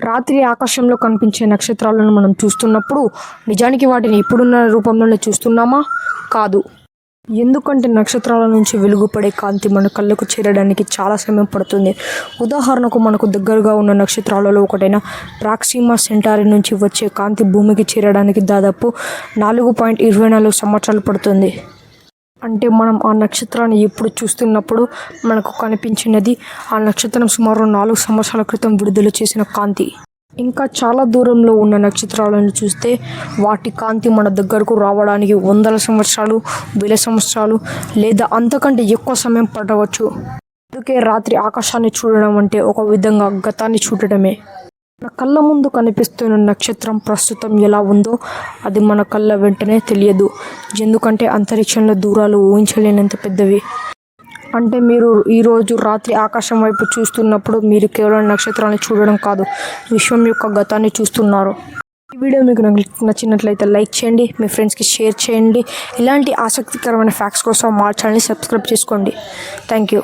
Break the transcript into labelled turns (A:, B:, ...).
A: రాత్రి ఆకాశంలో కనిపించే నక్షత్రాలను మనం చూస్తున్నప్పుడు నిజానికి వాటిని ఇప్పుడున్న రూపంలోనే చూస్తున్నామా? కాదు. ఎందుకంటే నక్షత్రాల నుంచి వెలుగుపడే కాంతి మన కళ్ళకు చేరడానికి చాలా సమయం పడుతుంది. ఉదాహరణకు మనకు దగ్గరగా ఉన్న నక్షత్రాలలో ఒకటైన ప్రాక్సిమా సెంటారి నుంచి వచ్చే కాంతి భూమికి చేరడానికి దాదాపు 4.24 సంవత్సరాలు పడుతుంది. అంటే మనం ఆ నక్షత్రాన్ని ఎప్పుడు చూస్తున్నప్పుడు మనకు కనిపించినది ఆ నక్షత్రం సుమారు 4 సంవత్సరాల క్రితం విడుదల చేసిన కాంతి. ఇంకా చాలా దూరంలో ఉన్న నక్షత్రాలను చూస్తే వాటి కాంతి మన దగ్గరకు రావడానికి వందల సంవత్సరాలు, వేల సంవత్సరాలు లేదా అంతకంటే ఎక్కువ సమయం పట్టవచ్చు. అందుకే రాత్రి ఆకాశాన్ని చూడడం అంటే ఒక విధంగా గతాన్ని చూడటమే. మన కళ్ళ ముందు కనిపిస్తున్న నక్షత్రం ప్రస్తుతం ఎలా ఉందో అది మన కళ్ళ వెంటనే తెలియదు. ఎందుకంటే అంతరిక్షంలో దూరాలు ఊహించలేనంత పెద్దవి. అంటే మీరు ఈరోజు రాత్రి ఆకాశం వైపు చూస్తున్నప్పుడు మీరు కేవలం నక్షత్రాన్ని చూడడం కాదు, విశ్వం యొక్క గతాన్ని చూస్తున్నారు. ఈ వీడియో మీకు నచ్చినట్లయితే లైక్ చేయండి, మీ ఫ్రెండ్స్కి షేర్ చేయండి. ఇలాంటి ఆసక్తికరమైన ఫ్యాక్ట్స్ కోసం మా ఛానల్ని సబ్స్క్రైబ్ చేసుకోండి. Thank you.